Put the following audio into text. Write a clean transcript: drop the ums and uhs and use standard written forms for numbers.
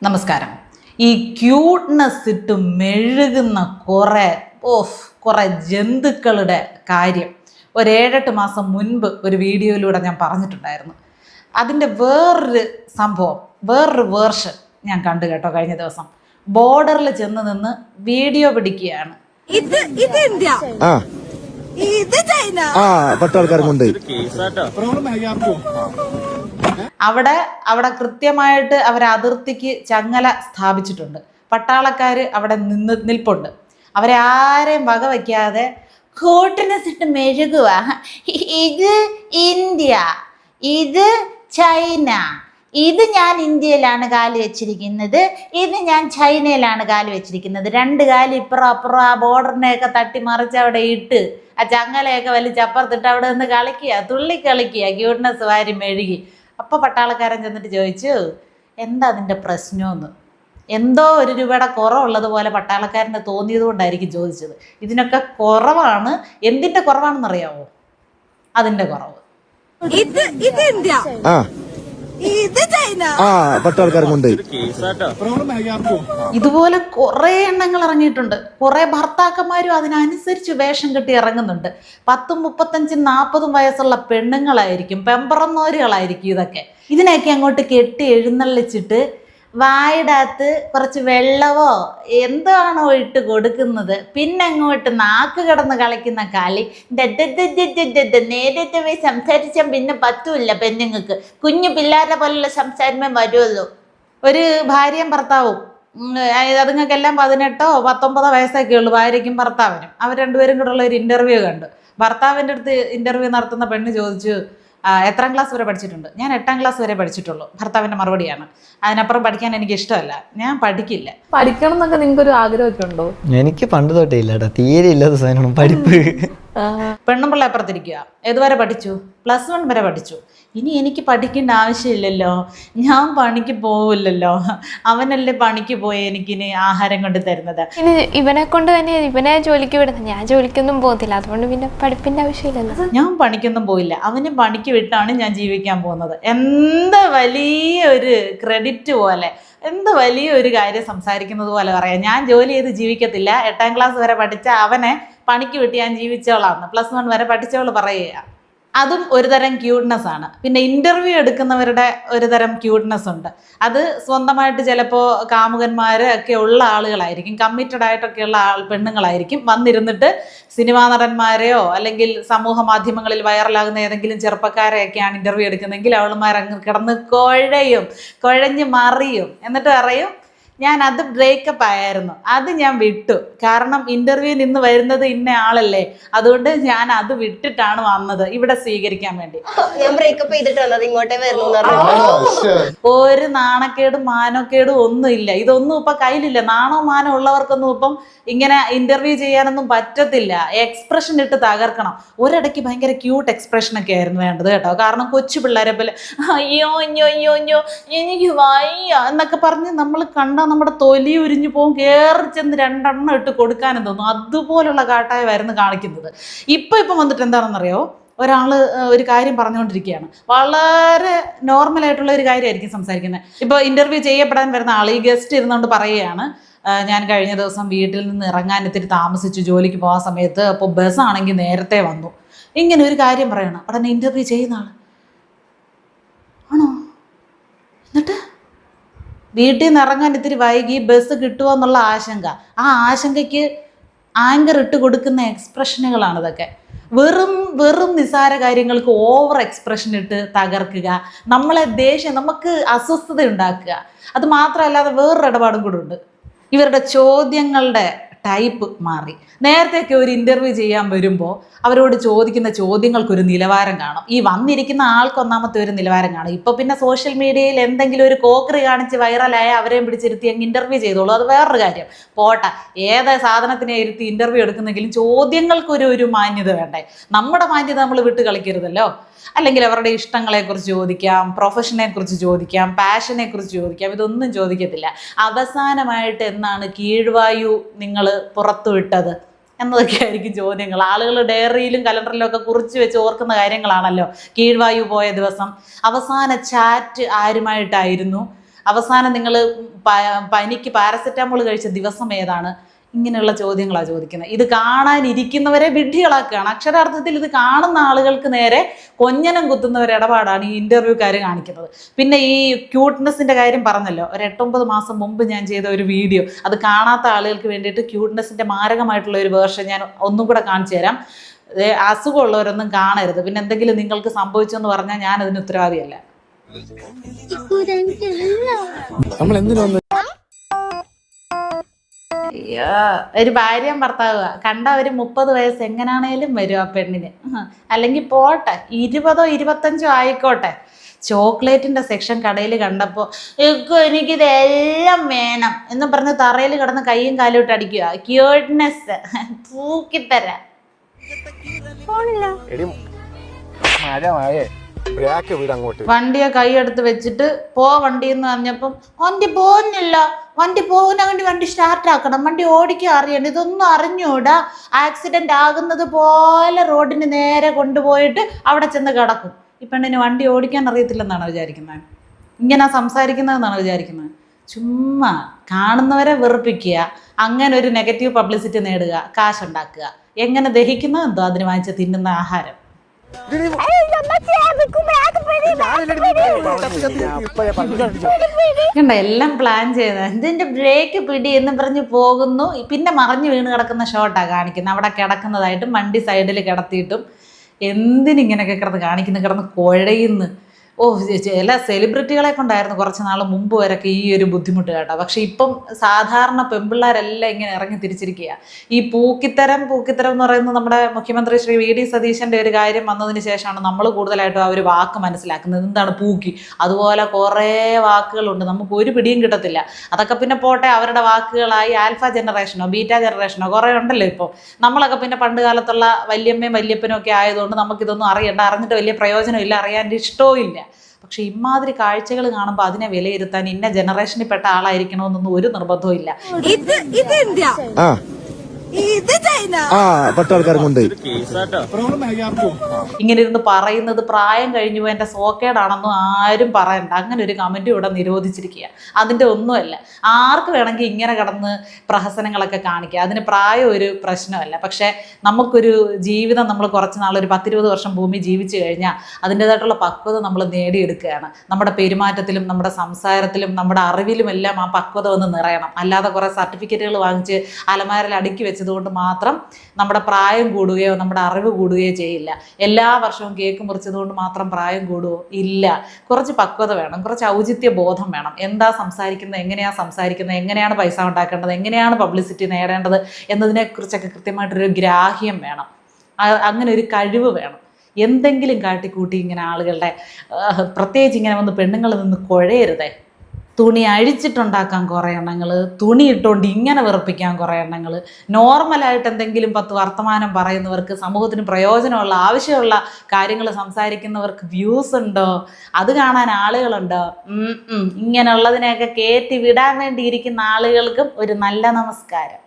നമസ്കാരം. ഈ ക്യൂട്ട്നെസ് ഇട്ട് മെഴുകുന്ന കുറേ ജന്തുക്കളുടെ കാര്യം ഒരു 7-8 മാസം മുൻപ് ഒരു വീഡിയോയിലൂടെ ഞാൻ പറഞ്ഞിട്ടുണ്ടായിരുന്നു. അതിൻ്റെ വേറൊരു സംഭവം, വേറൊരു വേർഷൻ ഞാൻ കണ്ടു കേട്ടോ. കഴിഞ്ഞ ദിവസം ബോർഡറിൽ ചെന്ന് നിന്ന് വീഡിയോ പിടിക്കുകയാണ്. അവിടെ കൃത്യമായിട്ട് അവർ അതിർത്തിക്ക് ചങ്ങല സ്ഥാപിച്ചിട്ടുണ്ട്. പട്ടാളക്കാര് അവിടെ നിൽപ്പുണ്ട്. അവരെ ആരെയും വക വയ്ക്കാതെ കൂട്ടിനിട്ട് മെഴുകുക. ഇത് ഇന്ത്യ, ഇത് ചൈന, ഇത് ഞാൻ ഇന്ത്യയിലാണ് കാല് വെച്ചിരിക്കുന്നത്, ഇത് ഞാൻ ചൈനയിലാണ് കാല് വെച്ചിരിക്കുന്നത്. 2 കാല് ഇപ്പുറം അപ്പുറം ആ ബോർഡറിനെയൊക്കെ തട്ടിമറിച്ച് അവിടെ ഇട്ട് ആ ചങ്ങലയൊക്കെ വലിച്ചപ്പുറത്തിട്ട് അവിടെ നിന്ന് കളിക്കുക, തുള്ളി കളിക്കുക, ക്യൂട്ട്നെസ് വാരി മെഴുകി. അപ്പോൾ പട്ടാളക്കാരൻ ചെന്നിട്ട് ചോദിച്ചു, എന്താ അതിൻ്റെ പ്രശ്നമെന്ന്. എന്തോ 1 രൂപയുടെ കുറവുള്ളതുപോലെ പട്ടാളക്കാരന് തോന്നിയത് കൊണ്ടായിരിക്കും ചോദിച്ചത്. ഇതിനൊക്കെ കുറവാണ്. എന്തിൻ്റെ കുറവാണെന്നറിയാവോ? അതിൻ്റെ കുറവ്. ഇതുപോലെ കുറെ എണ്ണങ്ങൾ ഇറങ്ങിയിട്ടുണ്ട്. കുറെ ഭർത്താക്കന്മാരും അതിനനുസരിച്ച് വേഷം കെട്ടി ഇറങ്ങുന്നുണ്ട്. 10, 35, 40 വയസ്സുള്ള പെണ്ണുങ്ങളായിരിക്കും, പെമ്പറന്നോരുകളായിരിക്കും ഇതൊക്കെ. ഇതിനെയൊക്കെ അങ്ങോട്ട് കെട്ടി എഴുന്നള്ളിച്ചിട്ട് വായിടകത്ത് കുറച്ച് വെള്ളമോ എന്താണോ ഇട്ട് കൊടുക്കുന്നത്. പിന്നെ അങ്ങോട്ട് നാക്ക് കിടന്ന് കളിക്കുന്ന കളി. നേരത്തെ പോയി സംസാരിച്ചാൽ പിന്നെ പറ്റൂല പെണ്ണുങ്ങൾക്ക്. കുഞ്ഞു പിള്ളേരുടെ പോലുള്ള സംസാരമേ വരുള്ളൂ. ഒരു ഭാര്യയും ഭർത്താവും, അതുങ്ങൾക്കെല്ലാം 18, 19 വയസ്സൊക്കെ ഉള്ളൂ, ഭാര്യയ്ക്കും ഭർത്താവിനും. അവർ രണ്ടുപേരും കൂടെ ഉള്ള ഒരു ഇന്റർവ്യൂ കണ്ടു. ഭർത്താവിൻ്റെ അടുത്ത് ഇന്റർവ്യൂ നടത്തുന്ന പെണ്ണ് ചോദിച്ചു, എത്രാം ക്ലാസ് വരെ പഠിച്ചിട്ടുണ്ട്? ഞാൻ 8ാം ക്ലാസ് വരെ പഠിച്ചിട്ടുള്ളൂ. ഭർത്താവിൻ്റെ മറുപടിയാണ്, അതിനപ്പുറം പഠിക്കാൻ എനിക്ക് ഇഷ്ടമല്ല, ഞാൻ പഠിക്കില്ല. പഠിക്കണം എന്നൊക്കെ നിങ്ങൾക്കൊരു ആഗ്രഹമൊക്കെ ഉണ്ടോ? എനിക്ക് പണ്ട് തൊട്ടേ ഇല്ലടാ, തീരെ ഇല്ലാത്ത സാധനമാണ് പഠിപ്പ്. പെണ്ണും പിള്ള അപ്പുറത്തിരിക്കുക. ഏതുവരെ പഠിച്ചു? +1 വരെ പഠിച്ചു. ഇനി എനിക്ക് പഠിക്കേണ്ട ആവശ്യമില്ലല്ലോ, ഞാൻ പണിക്ക് പോവില്ലല്ലോ, അവനല്ലേ പണിക്ക് പോയി എനിക്കിനി ആഹാരം കൊണ്ട് തരുന്നത്. ഇനി ഇവനെ കൊണ്ട് തന്നെ ഇവനെ ജോലിക്ക് വിടുന്നത്, ഞാൻ ജോലിക്കൊന്നും പോകത്തില്ല, അതുകൊണ്ട് പിന്നെ പഠിപ്പിന്റെ ആവശ്യമില്ലല്ലോ. ഞാൻ പണിക്കൊന്നും പോയില്ല, അവനെ പണിക്ക് വിട്ടാണ് ഞാൻ ജീവിക്കാൻ പോകുന്നത്. എന്ത് വലിയൊരു ക്രെഡിറ്റ് പോലെ, എന്ത് വലിയൊരു കാര്യം സംസാരിക്കുന്നത് പോലെ പറയാം. ഞാൻ ജോലി ചെയ്ത് ജീവിക്കത്തില്ല, 8ാം ക്ലാസ് വരെ പഠിച്ച അവനെ പണിക്ക് വിട്ട് ഞാൻ ജീവിച്ചോളാന്ന് +1 വരെ പഠിച്ചവള് പറയുക. അതും ഒരു തരം ക്യൂട്ട്നെസ് ആണ്. പിന്നെ ഇൻ്റർവ്യൂ എടുക്കുന്നവരുടെ ഒരു തരം ക്യൂട്ട്നെസ് ഉണ്ട്. അത് സ്വന്തമായിട്ട് ചിലപ്പോൾ കാമുകന്മാർ ഒക്കെ ഉള്ള ആളുകളായിരിക്കും, കമ്മിറ്റഡ് ആയിട്ടൊക്കെയുള്ള പെണ്ണുങ്ങളായിരിക്കും. വന്നിരുന്നിട്ട് സിനിമാ നടന്മാരെയോ അല്ലെങ്കിൽ സമൂഹ മാധ്യമങ്ങളിൽ വൈറലാകുന്ന ഏതെങ്കിലും ചെറുപ്പക്കാരെയൊക്കെയാണ് ഇൻ്റർവ്യൂ എടുക്കുന്നതെങ്കിൽ അവളുമാരങ്ങ് കിടന്ന് കുഴഞ്ഞ് മറിയും. എന്നിട്ട് പറയും, ഞാൻ അത് ബ്രേക്കപ്പ് ആയിരുന്നു, അത് ഞാൻ വിട്ടു, കാരണം ഇന്റർവ്യൂ നിന്ന് വരുന്നത് ഇന്ന ആളല്ലേ, അതുകൊണ്ട് ഞാൻ അത് വിട്ടിട്ടാണ് വന്നത് ഇവിടെ സ്വീകരിക്കാൻ വേണ്ടി. ഞാൻ ബ്രേക്കപ്പ് ചെയ്തിട്ട് വന്നത് ഇങ്ങോട്ടേ വരുന്നു. ഒരു നാണക്കേടും മാനക്കേടും ഒന്നുമില്ല. ഇതൊന്നും ഇപ്പൊ കയ്യിലില്ല. നാണോ മാനോ ഉള്ളവർക്കൊന്നും ഇപ്പം ഇങ്ങനെ ഇന്റർവ്യൂ ചെയ്യാനൊന്നും പറ്റത്തില്ല. എക്സ്പ്രഷൻ ഇട്ട് തകർക്കണം. ഒരിടയ്ക്ക് ഭയങ്കര ക്യൂട്ട് എക്സ്പ്രഷൻ ഒക്കെ ആയിരുന്നു വേണ്ടത് കേട്ടോ. കാരണം കൊച്ചു പിള്ളേരെ പോലെ അയ്യോ അയ്യോ അയ്യോ അയ്യോ എനിക്ക് വയ്യ എന്നൊക്കെ പറഞ്ഞ് നമ്മൾ കണ്ടാൽ നമ്മുടെ തൊലി ഉരിഞ്ഞു പോകും. കയറി ചെന്ന് 2 എണ്ണം ഇട്ട് കൊടുക്കാനും തോന്നും. അതുപോലുള്ള കാട്ടായമായിരുന്നു കാണിക്കുന്നത്. ഇപ്പം വന്നിട്ട് എന്താണെന്നറിയോ, ഒരാൾ ഒരു കാര്യം പറഞ്ഞുകൊണ്ടിരിക്കുകയാണ്, വളരെ നോർമലായിട്ടുള്ള ഒരു കാര്യമായിരിക്കും സംസാരിക്കുന്നത്. ഇപ്പോൾ ഇൻ്റർവ്യൂ ചെയ്യപ്പെടാൻ വരുന്ന ആൾ ഈ ഗസ്റ്റ് ഇരുന്നുകൊണ്ട് പറയുകയാണ്, ഞാൻ കഴിഞ്ഞ ദിവസം വീട്ടിൽ നിന്ന് ഇറങ്ങാൻ ഇത്തിരി താമസിച്ചു, ജോലിക്ക് പോകാൻ സമയത്ത്. അപ്പോൾ ബസ്സാണെങ്കിൽ നേരത്തെ വന്നു. ഇങ്ങനെ ഒരു കാര്യം പറയണം. ഉടനെ ഇൻ്റർവ്യൂ ചെയ്യുന്ന ആൾ, ആണോ, എന്നിട്ട് വീട്ടിൽ നിന്ന് ഇറങ്ങാൻ ഇത്തിരി വൈകി, ബസ് കിട്ടുമോ എന്നുള്ള ആശങ്ക. ആ ആശങ്കയ്ക്ക് ആങ്കർ ഇട്ട് കൊടുക്കുന്ന എക്സ്പ്രഷനുകളാണ് ഇതൊക്കെ. വെറും നിസ്സാര കാര്യങ്ങൾക്ക് ഓവർ എക്സ്പ്രഷൻ ഇട്ട് തകർക്കുക, നമ്മളെ നമുക്ക് അസ്വസ്ഥത ഉണ്ടാക്കുക. അത് മാത്രമല്ലാതെ വേറൊരു ഇടപാടും കൂടെ ഉണ്ട്. ഇവരുടെ ചോദ്യങ്ങളുടെ ടൈപ്പ് മാറി. നേരത്തെയൊക്കെ ഒരു ഇൻ്റർവ്യൂ ചെയ്യാൻ വരുമ്പോൾ അവരോട് ചോദിക്കുന്ന ചോദ്യങ്ങൾക്കൊരു നിലവാരം കാണും. ഈ വന്നിരിക്കുന്ന ആൾക്ക് ഒന്നാമത്തെ ഒരു നിലവാരം കാണും. ഇപ്പോൾ പിന്നെ സോഷ്യൽ മീഡിയയിൽ എന്തെങ്കിലും ഒരു കോക്കറി കാണിച്ച് വൈറലായ അവരെയും പിടിച്ചിരുത്തി അങ്ങ് ഇൻ്റർവ്യൂ ചെയ്തോളൂ, അത് വേറൊരു കാര്യം. പോട്ടെ, ഏത് സാധനത്തിനെ ഇരുത്തി ഇൻ്റർവ്യൂ എടുക്കുന്നെങ്കിലും ചോദ്യങ്ങൾക്കൊരു മാന്യത വേണ്ടേ? നമ്മുടെ മാന്യത നമ്മൾ വിട്ട് കളിക്കരുതല്ലോ. അല്ലെങ്കിൽ അവരുടെ ഇഷ്ടങ്ങളെക്കുറിച്ച് ചോദിക്കാം, പ്രൊഫഷനെ കുറിച്ച് ചോദിക്കാം, പാഷനെ കുറിച്ച് ചോദിക്കാം. ഇതൊന്നും ചോദിക്കത്തില്ല. അവസാനമായിട്ട് എന്നാണ് കീഴ്വായു നിങ്ങൾ പുറത്തുവിട്ടത് എന്നതൊക്കെ ആയിരിക്കും ചോദ്യങ്ങൾ. ആളുകൾ ഡയറിയിലും കലണ്ടറിലും ഒക്കെ കുറിച്ച് വെച്ച് ഓർക്കുന്ന കാര്യങ്ങളാണല്ലോ. കീഴ്വായു പോയ ദിവസം അവസാന ചാറ്റ് ആരുമായിട്ടായിരുന്നു, അവസാനം നിങ്ങൾ പനിക്ക് പാരസെറ്റാമോൾ കഴിച്ച ദിവസം ഏതാണ്? ഇങ്ങനെയുള്ള ചോദ്യങ്ങളാണ് ചോദിക്കുന്നത്. ഇത് കാണാനിരിക്കുന്നവരെ വിഡ്ഢികളാക്കുകയാണ്. അക്ഷരാർത്ഥത്തിൽ ഇത് കാണുന്ന ആളുകൾക്ക് നേരെ കൊഞ്ഞനം കുത്തുന്ന ഒരു ഇടപാടാണ് ഈ ഇൻ്റർവ്യൂക്കാർ കാണിക്കുന്നത്. പിന്നെ ഈ ക്യൂട്ട്നെസ്സിൻ്റെ കാര്യം പറഞ്ഞല്ലോ, ഒരു 8-9 മാസം മുമ്പ് ഞാൻ ചെയ്ത ഒരു വീഡിയോ, അത് കാണാത്ത ആളുകൾക്ക് വേണ്ടിയിട്ട് ക്യൂട്ട്നെസ്സിൻ്റെ മാരകമായിട്ടുള്ള ഒരു വേർഷൻ ഞാൻ ഒന്നും കൂടെ കാണിച്ചു തരാം. അസുഖമുള്ളവരൊന്നും കാണരുത്. പിന്നെ എന്തെങ്കിലും നിങ്ങൾക്ക് സംഭവിച്ചെന്ന് പറഞ്ഞാൽ ഞാൻ അതിന് ഉത്തരവാദിയല്ല. അയ്യോ, ഒരു ഭാര്യയും ഭർത്താവുക കണ്ട ഒരു 30 വയസ്സ് എങ്ങനാണേലും വരും ആ പെണ്ണിന്. അല്ലെങ്കിൽ പോട്ടെ 20-25 ആയിക്കോട്ടെ. ചോക്ലേറ്റിൻ്റെ സെക്ഷൻ കടയിൽ കണ്ടപ്പോൾ എനിക്കിതെല്ലാം വേണം എന്ന് പറഞ്ഞ് തറയിൽ കിടന്ന് കൈയും കാലും ഇട്ട് അടിക്കുക. ക്യൂട്ട്നെസ് തൂക്കിത്തരാം. വണ്ടിയെ കൈയെടുത്ത് വെച്ചിട്ട് വണ്ടി എന്ന് പറഞ്ഞപ്പം വണ്ടി പോകുന്നില്ല, വണ്ടി പോകുന്ന വണ്ടി സ്റ്റാർട്ട് ആക്കണം, വണ്ടി ഓടിക്കാൻ അറിയണം, ഇതൊന്നും അറിഞ്ഞൂടാ. ആക്സിഡന്റ് ആകുന്നത് പോലെ റോഡിന് നേരെ കൊണ്ടുപോയിട്ട് അവിടെ ചെന്ന് കിടക്കും. ഈ പെണ്ണിന് വണ്ടി ഓടിക്കാൻ അറിയത്തില്ലെന്നാണ് വിചാരിക്കുന്നത്? ഇങ്ങനെ സംസാരിക്കുന്നതെന്നാണ് വിചാരിക്കുന്നത്? ചുമ്മാ കാണുന്നവരെ വെറുപ്പിക്കുക, അങ്ങനെ ഒരു നെഗറ്റീവ് പബ്ലിസിറ്റി നേടുക, കാശുണ്ടാക്കുക. എങ്ങനെ ദഹിക്കുന്നോ എന്തോ അതിന് വാങ്ങിച്ച് തിന്നുന്ന ആഹാരം. കണ്ട, എല്ലാം പ്ലാൻ ചെയ്ത ഇതിന്റെ ബ്രേക്ക് പിടി എന്ന് പറഞ്ഞ് പോകുന്നു. പിന്നെ മറിഞ്ഞു വീണ് കിടക്കുന്ന ഷോട്ടാണ് കാണിക്കുന്നത്. അവിടെ കിടക്കുന്നതായിട്ടും വണ്ടി സൈഡിൽ കിടത്തിയിട്ടും എന്തിനിങ്ങനെയൊക്കെ കിടന്ന് കുഴയുന്നു. ചില സെലിബ്രിറ്റികളെ കൊണ്ടായിരുന്നു കുറച്ച് നാൾ മുമ്പ് വരെയൊക്കെ ഈ ഒരു ബുദ്ധിമുട്ട് കേട്ടോ. പക്ഷെ ഇപ്പം സാധാരണ പെൺപിള്ളേരെല്ലാം ഇങ്ങനെ ഇറങ്ങി തിരിച്ചിരിക്കുക. ഈ പൂക്കിത്തരം എന്ന് പറയുന്നത് നമ്മുടെ മുഖ്യമന്ത്രി ശ്രീ VD സതീശൻ്റെ ഒരു കാര്യം വന്നതിന് ശേഷമാണ് നമ്മൾ കൂടുതലായിട്ടും ആ ഒരു വാക്ക് മനസ്സിലാക്കുന്നത്. എന്താണ് പൂക്കി? അതുപോലെ കുറേ വാക്കുകളുണ്ട്, നമുക്ക് ഒരു പിടിയും കിട്ടത്തില്ല. അതൊക്കെ പിന്നെ പോട്ടെ, അവരുടെ വാക്കുകളായി ആൽഫ ജനറേഷനോ ബീറ്റ ജനറേഷനോ കുറേ ഉണ്ടല്ലോ ഇപ്പോൾ. നമ്മളൊക്കെ പിന്നെ പണ്ട് കാലത്തുള്ള വല്യമ്മയും വല്യപ്പനും ഒക്കെ ആയതുകൊണ്ട് നമുക്കിതൊന്നും അറിയണ്ട, അറിഞ്ഞിട്ട് വലിയ പ്രയോജനമില്ല, അറിയാൻ ഇഷ്ടവും ഇല്ല. പക്ഷെ ഇമാതിരി കാഴ്ചകൾ കാണുമ്പോൾ അതിനെ വിലയിരുത്താൻ ഇന്ന ജനറേഷനിൽ പെട്ട ആളായിരിക്കണമെന്നൊന്നും ഒരു നിർബന്ധവും ഇല്ല. ഇങ്ങനെ ഇരുന്ന് പറയുന്നത് പ്രായം കഴിഞ്ഞു എന്റെ സോക്കേടാണെന്നും ആരും പറയണ്ട. അങ്ങനെ ഒരു കമന്റ് ഇവിടെ നിരോധിച്ചിരിക്കുക. അതിന്റെ ഒന്നുമല്ല. ആർക്ക് വേണമെങ്കിൽ ഇങ്ങനെ കടന്ന് പ്രഹസനങ്ങളൊക്കെ കാണിക്കുക. അതിന് പ്രായം ഒരു പ്രശ്നമല്ല. പക്ഷെ നമുക്കൊരു ജീവിതം നമ്മൾ കുറച്ച് നാൾ, ഒരു 10-20 വർഷം ഭൂമി ജീവിച്ചു കഴിഞ്ഞാൽ അതിൻ്റെതായിട്ടുള്ള പക്വത നമ്മൾ നേടിയെടുക്കുകയാണ്. നമ്മുടെ പെരുമാറ്റത്തിലും നമ്മുടെ സംസാരത്തിലും നമ്മുടെ അറിവിലും എല്ലാം ആ പക്വത ഒന്ന് നിറയണം. അല്ലാതെ കുറേ സർട്ടിഫിക്കറ്റുകൾ വാങ്ങിച്ച് അലമാരയിൽ അടുക്കി വെച്ചതുകൊണ്ട് മാത്രം നമ്മുടെ പ്രായം കൂടുകയോ നമ്മുടെ അറിവ് കൂടുകയോ ചെയ്യില്ല. എല്ലാ വർഷവും കേക്ക് മുറിച്ചതുകൊണ്ട് മാത്രം പ്രായം കൂടുകയോ ഇല്ല. കുറച്ച് പക്വത വേണം, കുറച്ച് ഔചിത്യ ബോധം വേണം. എന്താ സംസാരിക്കുന്നത്, എങ്ങനെയാണ് സംസാരിക്കുന്നത്, എങ്ങനെയാണ് പൈസ ഉണ്ടാക്കേണ്ടത്, എങ്ങനെയാണ് പബ്ലിസിറ്റി നേടേണ്ടത് എന്നതിനെക്കുറിച്ചൊക്കെ കൃത്യമായിട്ടൊരു ഗ്രാഹ്യം വേണം. അങ്ങനെ ഒരു കഴിവ് വേണം. എന്തെങ്കിലും കാട്ടിക്കൂട്ടി ഇങ്ങനെ ആളുകളുടെ, പ്രത്യേകിച്ച് ഇങ്ങനെ വന്ന് പെണ്ണുങ്ങളിൽ നിന്ന് കുഴയരുതേ. തുണി അഴിച്ചിട്ടുണ്ടാക്കാൻ കുറേ എണ്ണങ്ങൾ, തുണി ഇട്ടുകൊണ്ട് ഇങ്ങനെ വെറുപ്പിക്കാൻ കുറേ എണ്ണങ്ങൾ, നോർമലായിട്ട് എന്തെങ്കിലും 10 വർത്തമാനം പറയുന്നവർക്ക്, സമൂഹത്തിന് പ്രയോജനമുള്ള ആവശ്യമുള്ള കാര്യങ്ങൾ സംസാരിക്കുന്നവർക്ക് വ്യൂസ് ഉണ്ടോ, അത് കാണാൻ ആളുകളുണ്ടോ? ഇങ്ങനെയുള്ളതിനെയൊക്കെ കയറ്റി വിടാൻ വേണ്ടിയിരിക്കുന്ന ആളുകൾക്കും ഒരു നല്ല നമസ്കാരം.